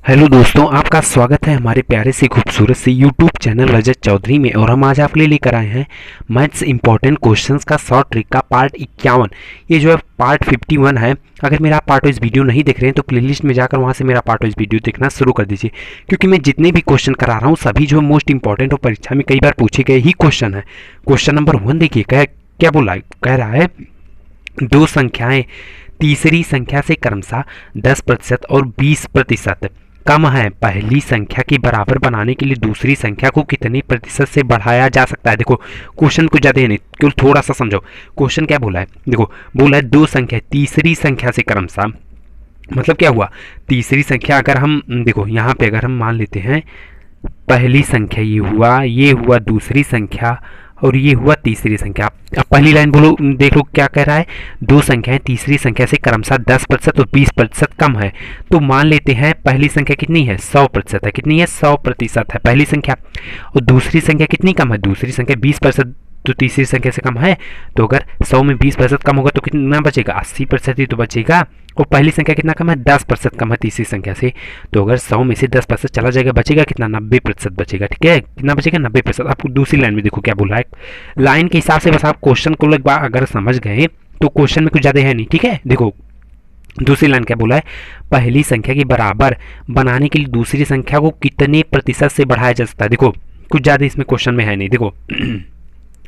Hello दोस्तों, आपका स्वागत है हमारे प्यारे से खूबसूरत से यूट्यूब चैनल रजत चौधरी में। और हम आज आपके लिए लेकर आए हैं मैथ्स इंपॉर्टेंट क्वेश्चंस का शॉर्ट ट्रिक का पार्ट 51। ये जो है पार्ट 51 है। अगर मेरा पार्ट वाइज वीडियो नहीं देख रहे हैं तो प्लेलिस्ट में जाकर वहाँ से मेरा पार्ट वाइज वीडियो देखना शुरू कर दीजिए, क्योंकि मैं जितने भी क्वेश्चन करा रहा हूँ सभी जो मोस्ट इंपॉर्टेंट और परीक्षा में कई बार पूछे गए ही क्वेश्चन है। क्वेश्चन नंबर 1 देखिए, क्या बोला है, कह रहा है दो संख्याएं तीसरी संख्या से क्रमशः 10% और 20% कम है। पहली संख्या के बराबर बनाने के लिए दूसरी संख्या को कितने प्रतिशत से बढ़ाया जा सकता है। देखो क्वेश्चन को ज्यादा नहीं, केवल थोड़ा सा समझो क्वेश्चन क्या बोला है। देखो बोला है दो संख्या तीसरी संख्या से क्रमशः, मतलब क्या हुआ, तीसरी संख्या अगर हम देखो यहाँ पे अगर हम मान लेते हैं पहली संख्या ये हुआ दूसरी संख्या और ये हुआ तीसरी संख्या। अब पहली लाइन बोलो, देख लो क्या कह रहा है, दो संख्याएं तीसरी संख्या से क्रमशः 10% और 20% कम है। तो मान लेते हैं पहली संख्या कितनी है, 100% है। कितनी है, 100% है पहली संख्या। और दूसरी संख्या कितनी कम है, दूसरी संख्या 20% तो तीसरी संख्या से कम है। तो अगर 100 में 20% कम होगा तो कितना बचेगा, 80% ही तो बचेगा। और पहली संख्या कितना कम है, 10% कम है तीसरी संख्या से। तो अगर 100 में से 10% चला जाएगा, बचेगा कितना, 90% बचेगा। ठीक है, कितना बचेगा, 90%। आपको दूसरी लाइन में देखो क्या बोल रहा है, लाइन के हिसाब से बस आप क्वेश्चन को एक बार अगर समझ गए तो क्वेश्चन में कुछ ज़्यादा है नहीं। ठीक है, देखो दूसरी लाइन क्या बोला है, पहली संख्या के बराबर बनाने के लिए दूसरी संख्या को कितने प्रतिशत से बढ़ाया जा सकता है। देखो कुछ ज़्यादा इसमें क्वेश्चन में है नहीं। देखो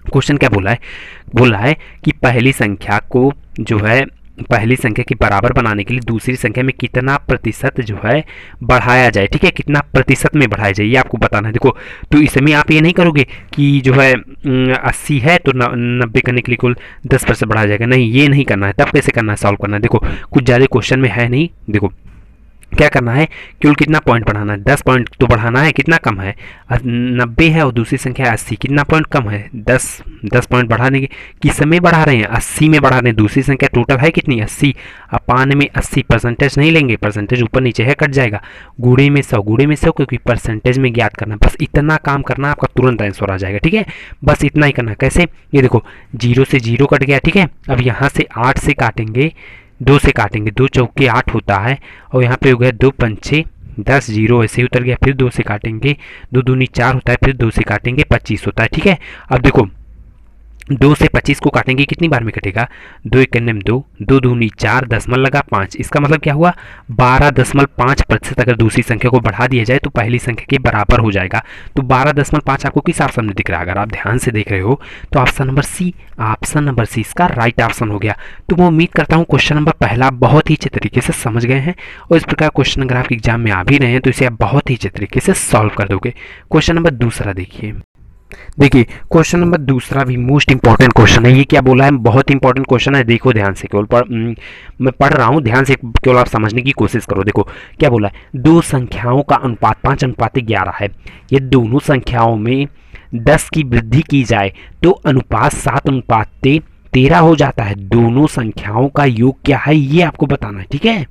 क्वेश्चन क्या बोला है कि पहली संख्या को जो है पहली संख्या के बराबर बनाने के लिए दूसरी संख्या में कितना प्रतिशत जो है बढ़ाया जाए। ठीक है, कितना प्रतिशत में बढ़ाया जाए ये आपको बताना है। देखो तो इसमें आप ये नहीं करोगे कि जो है 80 है तो 90 करने के लिए कुल 10% बढ़ाया जाएगा, नहीं ये नहीं करना है। तब कैसे करना है, सॉल्व करना है। देखो कुछ ज़्यादा क्वेश्चन में है नहीं। देखो क्या करना है, केवल कितना पॉइंट बढ़ाना है, 10 पॉइंट तो बढ़ाना है। कितना कम है, 90 है और दूसरी संख्या 80, कितना पॉइंट कम है, 10 पॉइंट बढ़ाने के। किस में बढ़ा रहे हैं, 80 में बढ़ा रहे हैं। दूसरी संख्या टोटल है कितनी, 80। अपान में 80, परसेंटेज नहीं लेंगे, परसेंटेज ऊपर नीचे है कट जाएगा। गुणे में 100 क्योंकि परसेंटेज में ज्ञात करना। बस इतना काम करना, आपका तुरंत आंसर आ जाएगा। ठीक है, बस इतना ही करना। कैसे, ये देखो 0 से 0 कट गया। ठीक है, अब यहाँ से 8 से काटेंगे, 2 से काटेंगे, 2 चौके 8 होता है। और यहाँ पे हो गया 2 पंचे 10, 0 ऐसे ही उतर गया। फिर 2 से काटेंगे, 2 दूनी 4 होता है। फिर 2 से काटेंगे 25 होता है। ठीक है, अब देखो 2 से 25 को काटेंगे कितनी बार में कटेगा, 2 एक में 2, 2 दूनी 4, दशमलव लगा 5। इसका मतलब क्या हुआ, 12.5% अगर दूसरी संख्या को बढ़ा दिया जाए तो पहली संख्या के बराबर हो जाएगा। तो 12.5 आपको किस ऑप्शन में दिख रहा है, अगर आप ध्यान से देख रहे हो तो ऑप्शन नंबर सी इसका राइट ऑप्शन हो गया। तो मैं उम्मीद करता हूँ क्वेश्चन नंबर पहला बहुत ही अच्छे तरीके से समझ गए हैं। और इस प्रकार क्वेश्चन अगर आपके एग्जाम में आ भी रहे हैं तो इसे आप बहुत ही अच्छे तरीके से सॉल्व कर दोगे। क्वेश्चन नंबर दूसरा देखिए क्वेश्चन नंबर दूसरा भी मोस्ट इंपॉर्टेंट क्वेश्चन है। ये क्या बोला है, बहुत इंपॉर्टेंट क्वेश्चन है। देखो ध्यान से, केवल मैं पढ़ रहा हूँ, ध्यान से केवल आप समझने की कोशिश करो। देखो क्या बोला है, दो संख्याओं का अनुपात 5:11 है। ये दोनों संख्याओं में 10 की वृद्धि की जाए तो अनुपात 7:13 हो जाता है। दोनों संख्याओं का योग क्या है ये आपको बताना है। ठीक है,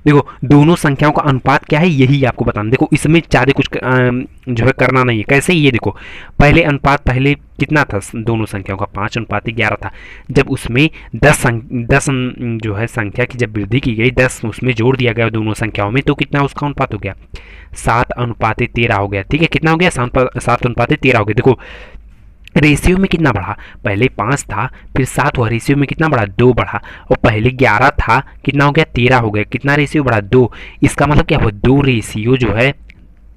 देखो दोनों संख्याओं का अनुपात क्या है यही आपको बताना। देखो इसमें ज़्यादा कुछ जो है करना नहीं है। कैसे, ये देखो पहले अनुपात पहले कितना था, दोनों संख्याओं का 5:11 था। जब उसमें 10 जो है संख्या की जब वृद्धि की गई, 10 उसमें जोड़ दिया गया दोनों संख्याओं में, तो कितना उसका अनुपात हो गया, 7:13 हो गया। ठीक है, कितना हो गया, 7:13 हो गया। देखो रेशियो में कितना बढ़ा, पहले 5 था फिर 7 हुआ, रेशियो में कितना बढ़ा, 2 बढ़ा। और पहले 11 था, कितना हो गया, 13 हो गया। कितना रेशियो बढ़ा, 2। इसका मतलब क्या हुआ, 2 रेशियो जो है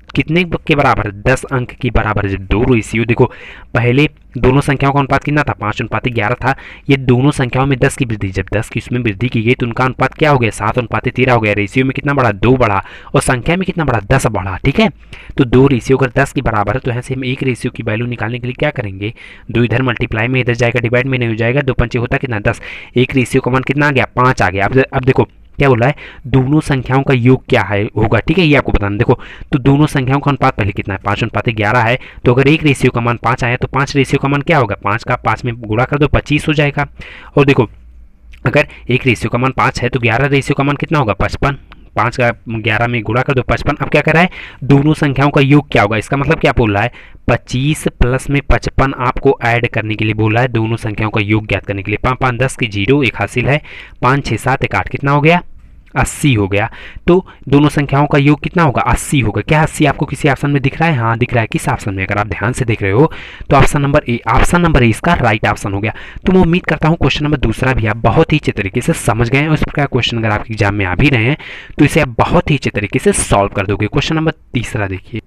कितने के बराबर, 10 अंक के बराबर है। 2 रेशियो देखो पहले दोनों संख्याओं का अनुपात कितना था, 5:11 था। ये दोनों संख्याओं में 10 की वृद्धि, जब 10 की उसमें वृद्धि की गई तो उनका अनुपात क्या हो गया, 7:13 हो गया। रेशियो में कितना बढ़ा, 2 बढ़ा। और संख्या में कितना बढ़ा, 10 बढ़ा। ठीक है, तो 2 रेशियो अगर 10 के बराबर है तो यहाँ से हम 1 रेशियो की वैल्यू निकालने के लिए क्या करेंगे, 2 इधर मल्टीप्लाई में इधर जाएगा, डिवाइड में नहीं हो जाएगा। 2 पंचे होता कितना, 10। 1 रेशियो का मान कितना आ गया, 5 आ गया। अब देखो क्या बोला है, दोनों संख्याओं का योग क्या है होगा। ठीक है, ये आपको बताना। देखो तो दोनों संख्याओं का अनुपात पहले कितना है, 5:11 है। तो अगर 1 रेशियो का मान 5 आया तो 5 रेशियो का मान क्या होगा, 5 का 5 में गुणा कर दो, 25 हो जाएगा। और देखो अगर 1 रेशियो का मान 5 है तो 11 रेशियो का मान कितना होगा, 55। 5 का 11 में गुणा कर दो, 55। अब क्या कर रहा है, दोनों संख्याओं का योग क्या होगा। इसका मतलब क्या बोल रहा है, 25 प्लस में 55 आपको ऐड करने के लिए बोला है, दोनों संख्याओं का योग ज्ञात करने के लिए। 5 5 10 की 0, 1 हासिल है। 5 6 7 1 8, कितना हो गया, 80 हो गया। तो दोनों संख्याओं का योग कितना होगा? 80 होगा। क्या 80 आपको किसी ऑप्शन में दिख रहा है? हाँ दिख रहा है। किस ऑप्शन में? अगर आप ध्यान से देख रहे हो तो ऑप्शन नंबर ए इसका राइट ऑप्शन हो गया। तो मैं उम्मीद करता हूँ क्वेश्चन नंबर दूसरा भी आप बहुत ही अच्छे तरीके से समझ गए हैं। उस प्रकार क्वेश्चन अगर आप एग्जाम में आ भी रहे हैं तो इसे आप बहुत ही अच्छे तरीके से सॉल्व कर दोगे। क्वेश्चन नंबर तीसरा देखिए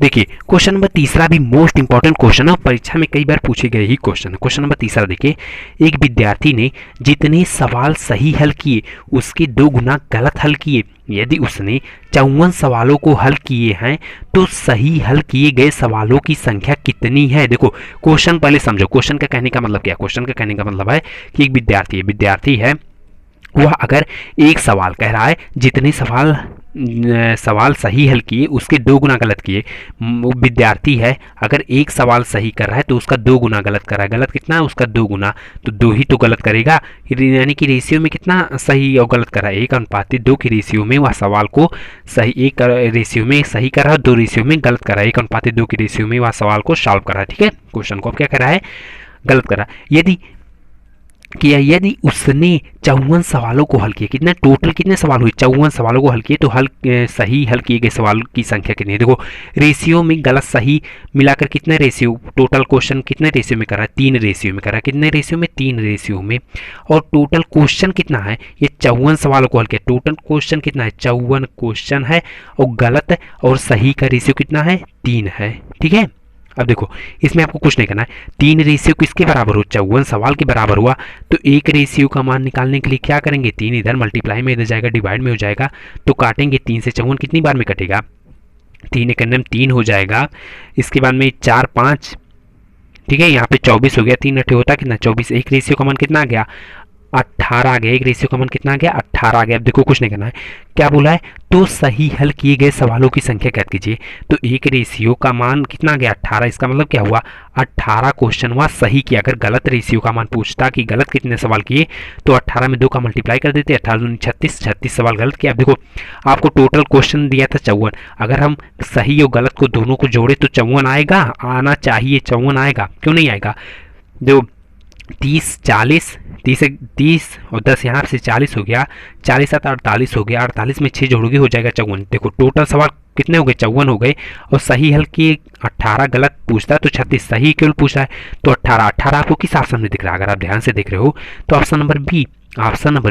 क्वेश्चन नंबर तीसरा भी मोस्ट इंपॉर्टेंट क्वेश्चन है, परीक्षा में कई बार पूछे गए ही क्वेश्चन है। क्वेश्चन नंबर तीसरा देखिए, एक विद्यार्थी ने जितने सवाल सही हल किए उसके 2 गुना गलत हल किए। यदि उसने 54 सवालों को हल किए हैं तो सही हल किए गए सवालों की संख्या कितनी है? देखो क्वेश्चन पहले समझो। क्वेश्चन का कहने का मतलब क्या है? क्वेश्चन का कहने का मतलब है कि एक विद्यार्थी है, वह अगर एक सवाल कह रहा है जितने सवाल सही हल किए उसके 2 गुना गलत किए। विद्यार्थी है, अगर एक सवाल सही कर रहा है तो उसका 2 गुना गलत कर रहा है। गलत कितना है? उसका 2 गुना, तो 2 ही तो गलत करेगा। यानी कि रेशियो में कितना सही और गलत कर रहा है? 1:2 की रेशियो में वह सवाल को सही, 1 रेशियो में सही कर रहा है, 2 रेशियो में गलत कर रहा है। 1:2 की रेशियो में वह सवाल को सॉल्व कर रहा है। ठीक है, क्वेश्चन को अब क्या कर रहा है? गलत कर रहा है। यदि उसने 54 सवालों को हल किया, कितने टोटल कितने सवाल हुए? 54 सवालों को हल किए, तो सही हल किए गए सवाल की संख्या कितनी है? देखो रेशियो में गलत सही मिलाकर कितने रेशियो, टोटल क्वेश्चन कितने रेशियो में कर रहा है? 3 रेशियो में कर रहा है। कितने रेशियो में? 3 रेशियो में। और टोटल क्वेश्चन कितना है? ये 54 सवालों को हल किया, टोटल क्वेश्चन कितना है? 54 क्वेश्चन है, और गलत और सही का रेशियो कितना है? 3 है। ठीक है, अब देखो इसमें आपको कुछ नहीं करना है। 3 रेशियो किसके बराबर हो? 54 सवाल के बराबर हुआ। तो एक रेशियो का मान निकालने के लिए क्या करेंगे? 3 इधर मल्टीप्लाई में इधर जाएगा, डिवाइड में हो जाएगा, तो काटेंगे। 3 से 54 कितनी बार में कटेगा? 3 एक 3 हो जाएगा। इसके बाद में 4 5, ठीक है, यहाँ पे 24 हो गया। 3 8 होता कितना? 24। एक रेशियो का मान कितना आ गया? 18 आ गया। एक रेशियो का मान कितना आ गया? 18 आ गया। अब देखो कुछ नहीं करना है। क्या बोला है? तो सही हल किए गए सवालों की संख्या ज्ञात कीजिए। तो एक रेशियो का मान कितना आ गया? 18। इसका मतलब क्या हुआ? 18 क्वेश्चन हुआ सही किया। अगर गलत रेशियो का मान पूछता कि गलत कितने सवाल किए, तो 18 में 2 का मल्टीप्लाई कर देते, 18 दूनी 36, 36 सवाल गलत किया। अब देखो आपको टोटल क्वेश्चन दिया था 54, अगर हम सही और गलत को दोनों को जोड़े तो 54 आएगा, आना चाहिए। 54 आएगा, क्यों नहीं आएगा? जो 30 40, 30 और 10 यहाँ से 40 हो गया, 40 7 48 हो गया, 48 में 6 जोड़ोगे हो जाएगा 54। देखो टोटल सवाल कितने हो गए? 54 हो गए। और सही हल किए 18, गलत पूछता है तो 36, सही केवल पूछा है तो 18 आपको किस ऑप्शन में दिख रहा है? अगर आप ध्यान से देख रहे हो तो ऑप्शन नंबर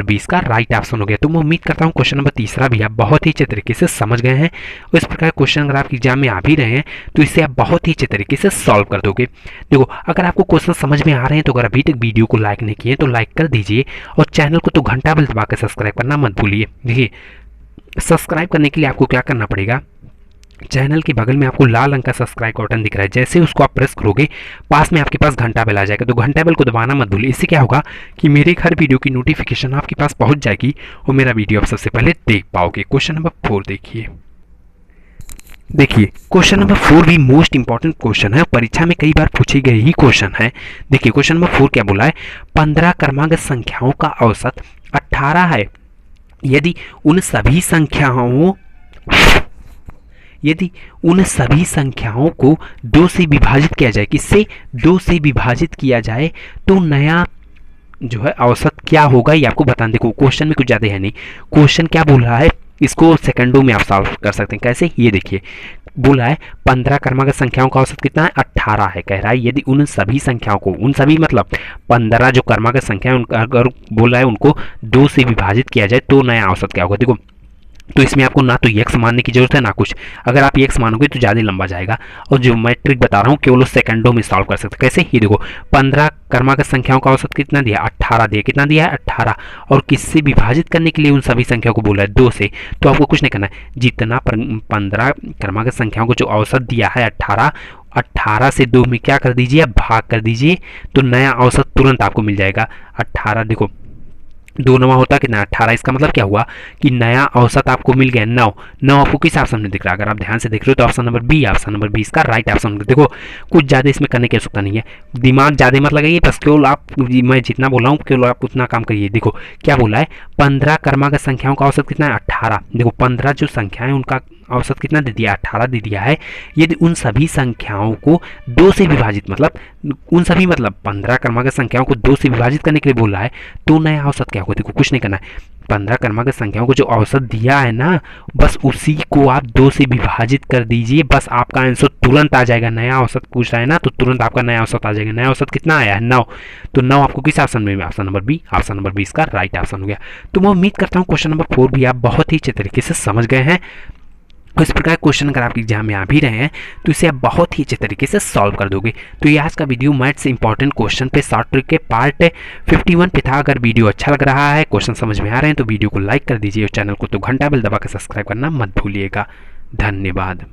बी इसका राइट ऑप्शन हो गया। तो मैं उम्मीद करता हूँ क्वेश्चन नंबर तीसरा भी आप बहुत ही अच्छे तरीके से समझ गए हैं। और इस प्रकार क्वेश्चन अगर आप एग्जाम में आ भी रहे हैं तो इसे आप बहुत ही अच्छे तरीके से सॉल्व कर दोगे। देखो अगर आपको क्वेश्चन समझ में आ रहे हैं तो अगर अभी तक वीडियो को लाइक नहीं किए तो लाइक कर दीजिए, और चैनल को तो घंटा बेल दबाकर सब्सक्राइब करना मत भूलिए। देखिए सब्सक्राइब करने के लिए आपको क्या करना पड़ेगा? चैनल के बगल में आपको लाल रंग का सब्सक्राइब का बटन दिख रहा है, जैसे उसको आप प्रेस करोगे पास में आपके पास घंटा बेल आ जाएगा। तो घंटा बेल को दबाना मत भूलिए। इससे क्या होगा कि मेरे हर वीडियो की नोटिफिकेशन आपके पास पहुंच जाएगी और मेरा वीडियो आप सबसे पहले देख पाओगे। क्वेश्चन नंबर 4 देखिए क्वेश्चन नंबर 4 भी मोस्ट इंपॉर्टेंट क्वेश्चन है, परीक्षा में कई बार पूछे गए ही क्वेश्चन है। देखिए क्वेश्चन नंबर 4 क्या बोला है? 15 क्रमांक संख्याओं का औसत 18 है। यदि उन सभी संख्याओं को 2 से विभाजित किया जाए, किससे? 2 से विभाजित किया जाए, तो नया जो है औसत क्या होगा ये आपको बताना। देखो क्वेश्चन में कुछ ज़्यादा है नहीं, क्वेश्चन क्या बोल रहा है इसको सेकंडों में आप सॉल्व कर सकते हैं। कैसे? ये देखिए बोला है 15 क्रमांक संख्याओं का औसत कितना है? 18 है। कह रहा है यदि उन सभी संख्याओं को, उन सभी मतलब 15 जो क्रमांक संख्या है अगर बोला है उनको 2 से विभाजित किया जाए तो नया औसत क्या होगा। देखो तो इसमें आपको ना तो x मानने की जरूरत है ना कुछ, अगर आप x मानोगे तो ज़्यादा लंबा जाएगा। और जो मैं ट्रिक बता रहा हूँ केवल सेकंडों में सॉल्व कर सकते हैं। कैसे? ये देखो 15 क्रमांक संख्याओं का औसत कितना दिया? 18 दिया। कितना दिया है? 18। और किससे विभाजित करने के लिए उन सभी संख्याओं को बोला है? 2 से। तो आपको कुछ नहीं करना है, जितना 15 क्रमांक संख्याओं को जो औसत दिया है 18 से 2 में क्या कर दीजिए? भाग कर दीजिए, तो नया औसत तुरंत आपको मिल जाएगा। 18 देखो 2 9 होता कितना? 18। इसका मतलब क्या हुआ कि नया औसत आपको मिल गया 9 आपको किस ऑप्शन में दिख रहा है? अगर आप ध्यान से देख रहे हो तो ऑप्शन नंबर बी इसका राइट ऑप्शन। देखो कुछ ज़्यादा इसमें करने की आवश्यकता नहीं है, दिमाग ज़्यादा मत लगाइए, बस केवल आप मैं जितना बोला हूँ केवल आप उतना काम करिए। देखो क्या बोला है? 15 क्रमांक संख्याओं का औसत कितना है? 18। देखो 15 जो संख्याएं उनका औसत कितना दे दिया, 18 दे दिया है। यदि उन सभी संख्याओं को 2 से विभाजित, मतलब उन सभी मतलब 15 क्रमांक संख्याओं को 2 से विभाजित करने के लिए बोल रहा है, तो नया औसत क्या होगा, देखो कुछ नहीं करना है, 15 क्रमांक संख्याओं को जो औसत दिया है ना, बस उसी को आप 2 से विभाजित कर दीजिए, बस आपका आंसर तुरंत आ जाएगा। नया औसत पूछ रहा है ना, तो तुरंत आपका नया औसत आ जाएगा। नया औसत कितना आया है, 9। तो 9 आपको किस ऑप्शन में, option number B, option number B इसका राइट ऑप्शन हो गया। तो मैं उम्मीद करता हूँ क्वेश्चन नंबर 4 भी आप बहुत ही अच्छे तरीके से समझ गए हैं। इस प्रकार क्वेश्चन अगर आपके एग्जाम में आ भी रहे हैं तो इसे आप बहुत ही अच्छे तरीके से सॉल्व कर दोगे। तो ये आज का वीडियो मैथ्स इंपॉर्टेंट क्वेश्चन पे शॉर्ट ट्रिक के पार्ट 51 पे था। अगर वीडियो अच्छा लग रहा है, क्वेश्चन समझ में आ रहे हैं, तो वीडियो को लाइक कर दीजिए और चैनल को तो घंटा बेल दबा कर सब्सक्राइब करना मत भूलिएगा। धन्यवाद।